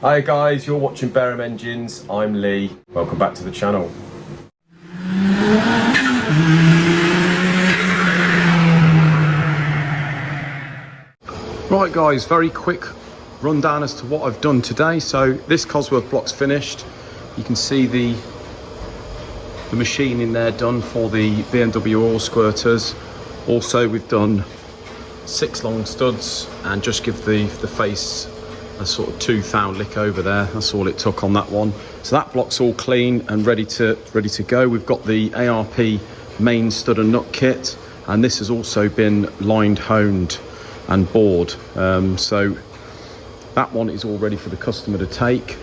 Hi guys, you're watching Barham Engines. I'm Lee. Welcome back to the channel. Right guys, very quick rundown as to what I've done today. So this Cosworth block's finished. You can see the machine in there done for the BMW oil squirters. Also we've done 6 long studs and just give the face a sort of 2 thou lick over there. That's all it took on that one. So that block's all clean and ready to go. We've got the ARP main stud and nut kit, and this has also been lined, honed and bored. So that one is all ready for the customer to take.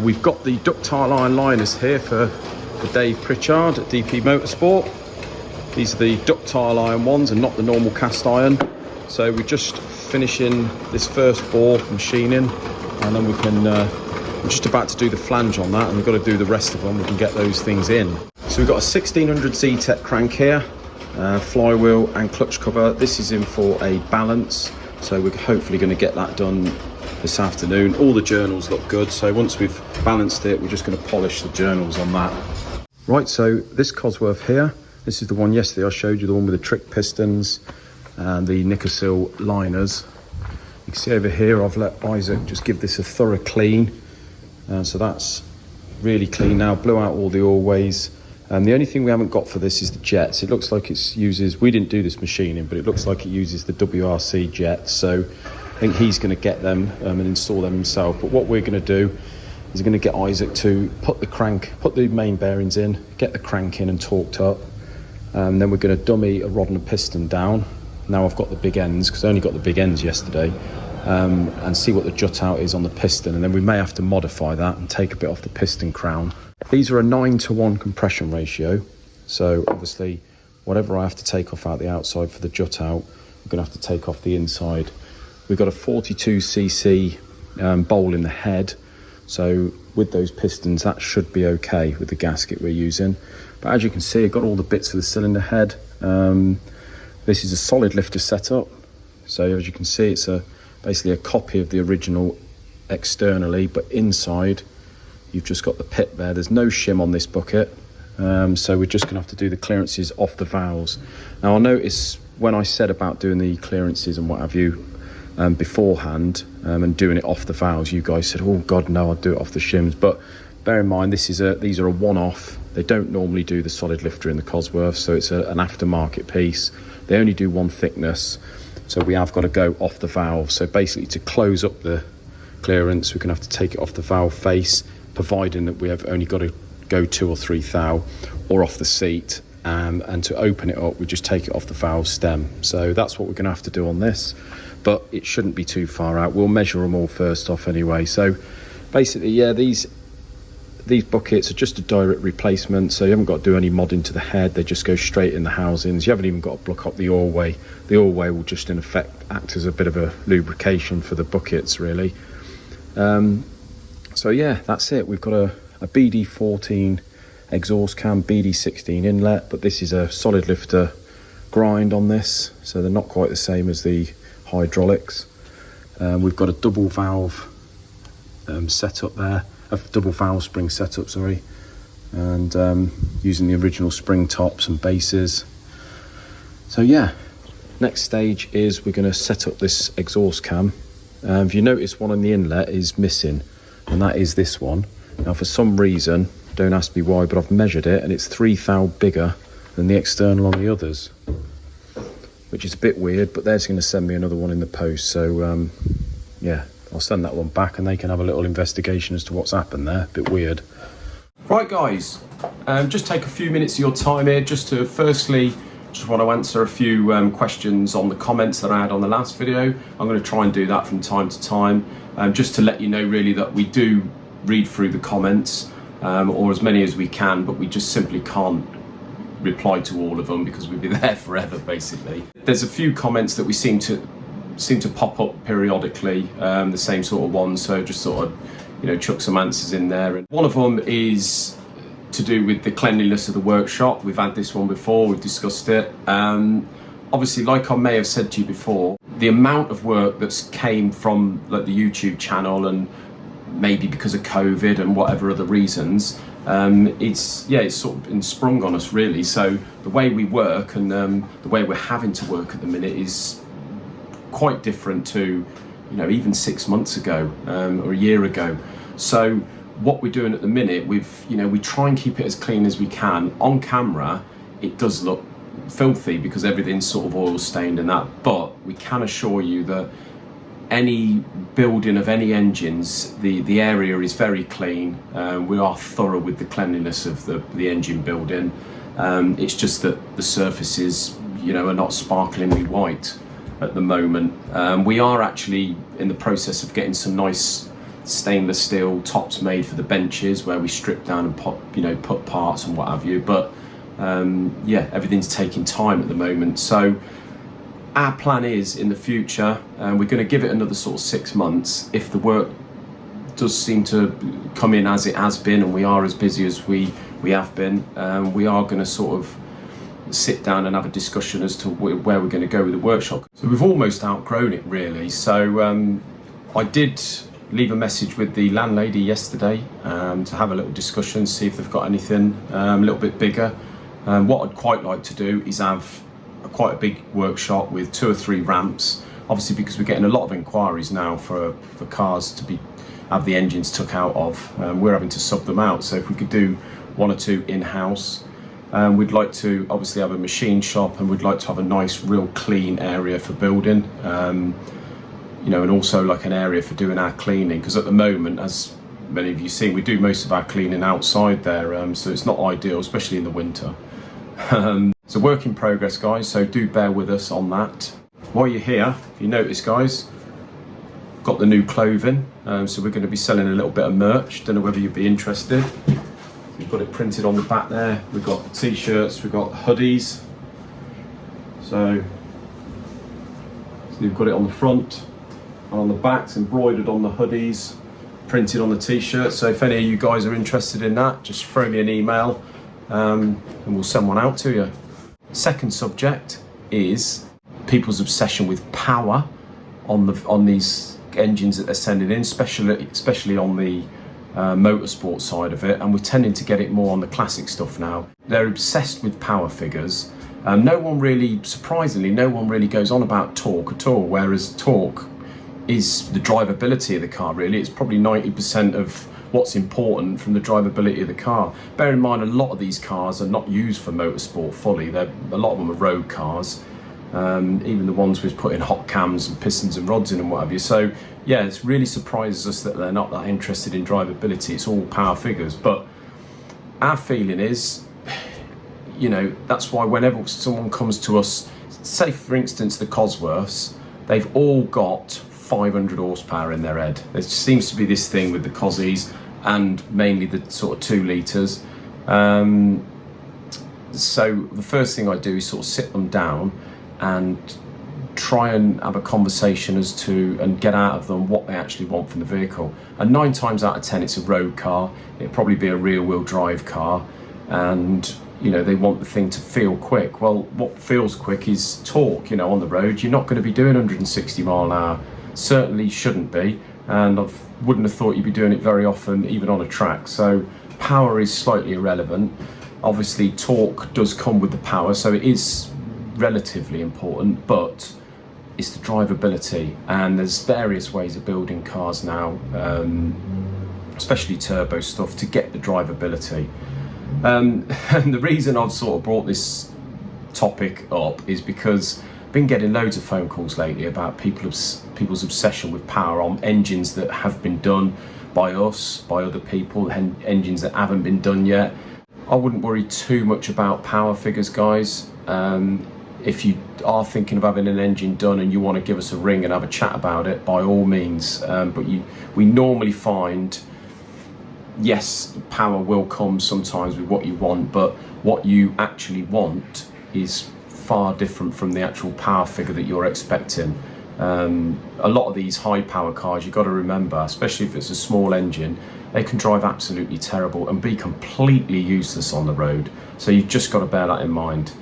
We've got the ductile iron liners here for Dave Pritchard at DP Motorsport. These are the ductile iron ones and not the normal cast iron. So we're just finishing this first bore machining, and then we're just about to do the flange on that, and we've got to do the rest of them. We can get those things in. So we've got a 1600 Z-Tech crank here, flywheel and clutch cover. This is in for a balance, so we're hopefully going to get that done this afternoon. All the journals look good, so once we've balanced it, we're just going to polish the journals on that. Right, so this Cosworth here, this is the one yesterday I showed you, the one with the trick pistons and the Nickersill liners. You can see over here I've let Isaac just give this a thorough clean, so that's really clean now. Blew out all the oilways, and the only thing we haven't got for this is the jets. It looks like it uses, we didn't do this machining, but it looks like it uses the WRC jets, so I think he's going to get them and install them himself. But what we're going to do is going to get Isaac to put the main bearings in, get the crank in and torqued up, and then we're going to dummy a rod and a piston down. Now I've got the big ends, because I only got the big ends yesterday, and see what the jut out is on the piston, and then we may have to modify that and take a bit off the piston crown. These are a 9:1 compression ratio, so obviously whatever I have to take off out the outside for the jut out, I'm going to have to take off the inside. We've got a 42cc bowl in the head, so with those pistons that should be okay with the gasket we're using. But as you can see, I've got all the bits for the cylinder head. This is a solid lifter setup, so as you can see it's basically a copy of the original externally, but inside you've just got the pit there. There's no shim on this bucket, so we're just going to have to do the clearances off the valves. Now I notice when I said about doing the clearances and what have you beforehand and doing it off the valves, you guys said, oh god no, I'd do it off the shims. But bear in mind, these are a one-off. They don't normally do the solid lifter in the Cosworth, so it's an aftermarket piece. They only do one thickness, so we have got to go off the valve. So basically to close up the clearance, we're going to have to take it off the valve face, providing that we have only got to go 2 or 3 thou or off the seat, and to open it up we just take it off the valve stem. So that's what we're going to have to do on this, but it shouldn't be too far out. We'll measure them all first off anyway. So basically, yeah, these buckets are just a direct replacement, so you haven't got to do any modding to the head. They just go straight in the housings. You haven't even got to block up the oilway. The oilway will just in effect act as a bit of a lubrication for the buckets really. So yeah, that's it. We've got a BD14 exhaust cam, BD16 inlet, but this is a solid lifter grind on this, so they're not quite the same as the hydraulics. We've got a double valve setup there, a double valve spring setup, sorry, and using the original spring tops and bases. So yeah, next stage is we're going to set up this exhaust cam. If you notice, one on the inlet is missing, and that is this one. Now for some reason, don't ask me why, but I've measured it and it's 3 thou bigger than the external on the others, which is a bit weird, but they're just going to send me another one in the post. So yeah, I'll send that one back and they can have a little investigation as to what's happened there. A bit weird. Right guys, just take a few minutes of your time here just to firstly just want to answer a few questions on the comments that I had on the last video. I'm going to try and do that from time to time, just to let you know really that we do read through the comments, or as many as we can, but we just simply can't reply to all of them because we'd be there forever basically. There's a few comments that we seem to pop up periodically, the same sort of ones, so just sort of chuck some answers in there. And one of them is to do with the cleanliness of the workshop. We've had this one before, we've discussed it. Obviously, like I may have said to you before, the amount of work that's came from like the YouTube channel and maybe because of COVID and whatever other reasons, it's sort of been sprung on us really. So the way we work and the way we're having to work at the minute is quite different to, even 6 months ago or a year ago. So what we're doing at the minute, we try and keep it as clean as we can. On camera, it does look filthy because everything's sort of oil stained and that, but we can assure you that any building of any engines, the area is very clean. We are thorough with the cleanliness of the engine building. It's just that the surfaces, are not sparklingly white at the moment. We are actually in the process of getting some nice stainless steel tops made for the benches where we strip down and put parts and what have you. But everything's taking time at the moment. So our plan is in the future, we're going to give it another sort of 6 months. If the work does seem to come in as it has been, and we are as busy as we have been, we are going to sort of sit down and have a discussion as to where we're going to go with the workshop. So we've almost outgrown it really. So I did leave a message with the landlady yesterday to have a little discussion, see if they've got anything a little bit bigger. What I'd quite like to do is have quite a big workshop with 2 or 3 ramps, obviously because we're getting a lot of inquiries now for cars to have the engines took out of. We're having to sub them out, so if we could do 1 or 2 in-house. We'd like to obviously have a machine shop, and we'd like to have a nice real clean area for building, and also like an area for doing our cleaning, because at the moment, as many of you see, we do most of our cleaning outside there, so it's not ideal, especially in the winter. It's a work in progress, guys, so do bear with us on that. While you're here, if you notice, guys, got the new clothing, so we're going to be selling a little bit of merch. Don't know whether you'd be interested. We've got it printed on the back there. We've got t-shirts, we've got hoodies. So we've got it on the front and on the backs, embroidered on the hoodies, printed on the t-shirts. So if any of you guys are interested in that, just throw me an email and we'll send one out to you. Second subject is people's obsession with power on these engines that they're sending in, especially on the motorsport side of it, and we're tending to get it more on the classic stuff now. They're obsessed with power figures. Surprisingly, no one really goes on about torque at all, whereas torque is the drivability of the car really. It's probably 90% of what's important from the drivability of the car. Bear in mind, a lot of these cars are not used for motorsport fully. A lot of them are road cars, even the ones with putting hot cams and pistons and rods in and what have you. So yeah, it really surprises us that they're not that interested in drivability. It's all power figures. But our feeling is, that's why whenever someone comes to us, say for instance the Cosworths, they've all got 500 horsepower in their head. There seems to be this thing with the Cosies, and mainly the sort of 2 litres. So the first thing I do is sort of sit them down and try and have a conversation as to, and get out of them what they actually want from the vehicle. And 9 times out of 10 it's a road car. It'd probably be a rear wheel drive car, and they want the thing to feel quick. Well, what feels quick is torque. On the road you're not going to be doing 160 mile an hour. Certainly shouldn't be, and I wouldn't have thought you'd be doing it very often, even on a track. So power is slightly irrelevant. Obviously torque does come with the power, so it is relatively important, but it's the drivability. And there's various ways of building cars now, especially turbo stuff, to get the drivability. And the reason I've sort of brought this topic up is because I've been getting loads of phone calls lately about people's obsession with power on engines that have been done by us, by other people, and engines that haven't been done yet. I wouldn't worry too much about power figures, guys. If you are thinking of having an engine done and you want to give us a ring and have a chat about it, by all means. But we normally find, yes, power will come sometimes with what you want, but what you actually want is far different from the actual power figure that you're expecting. A lot of these high power cars, you've got to remember, especially if it's a small engine, they can drive absolutely terrible and be completely useless on the road. So you've just got to bear that in mind.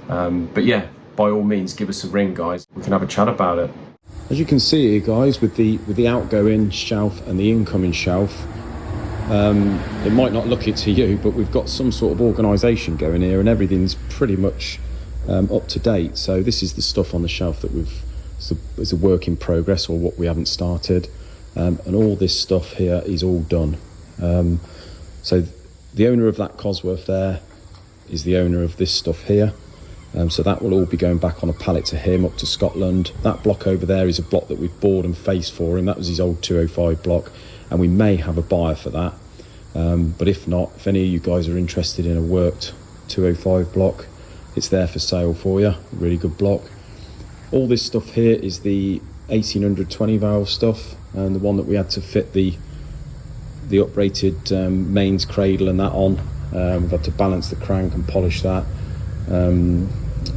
But yeah, by all means, give us a ring, guys. We can have a chat about it. As you can see here, guys, with the outgoing shelf and the incoming shelf, it might not look it to you, but we've got some sort of organisation going here, and everything's pretty much up to date. So this is the stuff on the shelf that is a work in progress, or what we haven't started, and all this stuff here is all done. So the owner of that Cosworth there is the owner of this stuff here. So that will all be going back on a pallet to him up to Scotland. That block over there is a block that we've bored and faced for him. That was his old 205 block, and we may have a buyer for that. But if not, if any of you guys are interested in a worked 205 block, it's there for sale for you. Really good block. All this stuff here is the 1800 20 valve stuff, and the one that we had to fit the uprated mains cradle and that on. We've had to balance the crank and polish that.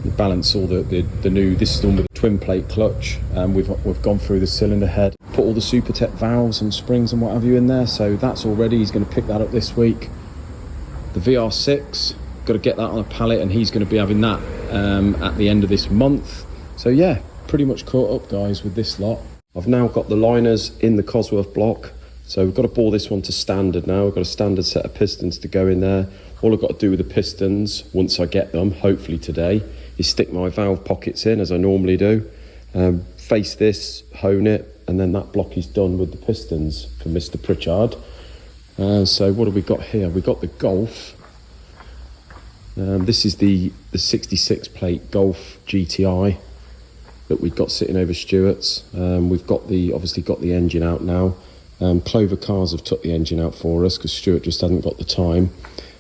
We balance all the new, this is done with a twin plate clutch, and we've gone through the cylinder head, put all the Supertech valves and springs and what have you in there, so that's all ready. He's going to pick that up this week. The VR6, got to get that on a pallet, and he's going to be having that at the end of this month. So yeah, pretty much caught up, guys, with this lot. I've now got the liners in the Cosworth block, so we've got to bore this one to standard now. We've got a standard set of pistons to go in there. All I've got to do with the pistons, once I get them, hopefully today, is stick my valve pockets in as I normally do, face this, hone it, and then that block is done with the pistons for Mr. Pritchard. So what have we got here? We've got the Golf. This is the 66 plate Golf GTI that we've got sitting over Stewart's. We've got obviously got the engine out now. Clover Cars have took the engine out for us because Stuart just hadn't got the time,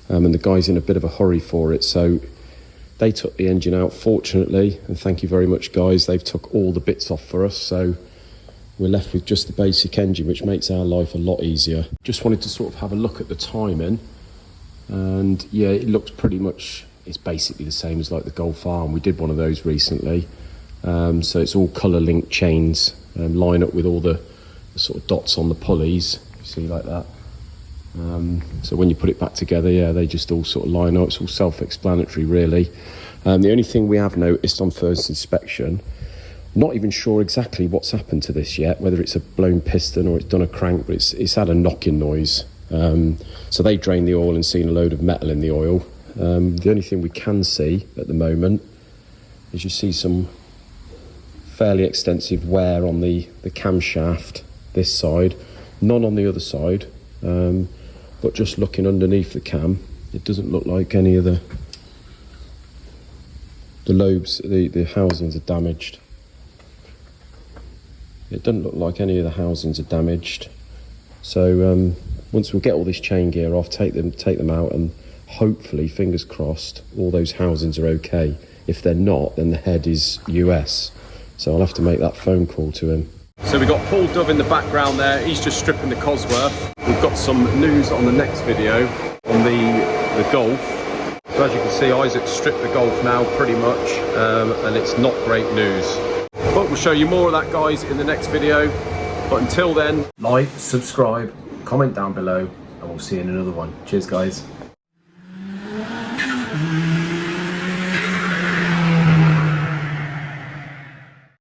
and the guy's in a bit of a hurry for it, so they took the engine out, fortunately, and thank you very much, guys. They've took all the bits off for us, so we're left with just the basic engine, which makes our life a lot easier. Just wanted to sort of have a look at the timing, and yeah, it looks pretty much, it's basically the same as like the Golf R, and we did one of those recently. So it's all colour linked chains, line up with all the sort of dots on the pulleys, you see, like that. So when you put it back together, yeah, they just all sort of line up. It's all self-explanatory, really. The only thing we have noticed on first inspection, not even sure exactly what's happened to this yet, whether it's a blown piston or it's done a crank, but it's had a knocking noise. So they drained the oil and seen a load of metal in the oil. The only thing we can see at the moment is you see some fairly extensive wear on the camshaft this side, none on the other side, but just looking underneath the cam, it doesn't look like any of the lobes, the housings are damaged. It doesn't look like any of the housings are damaged. So once we get all this chain gear off, take them out, and hopefully, fingers crossed, all those housings are okay. If they're not, then the head is US. So I'll have to make that phone call to him. So we've got Paul Dove in the background there. He's just stripping the Cosworth. We've got some news on the next video on the Golf. So as you can see, Isaac stripped the Golf now pretty much, and it's not great news. But we'll show you more of that, guys, in the next video. But until then, like, subscribe, comment down below, and we'll see you in another one. Cheers, guys.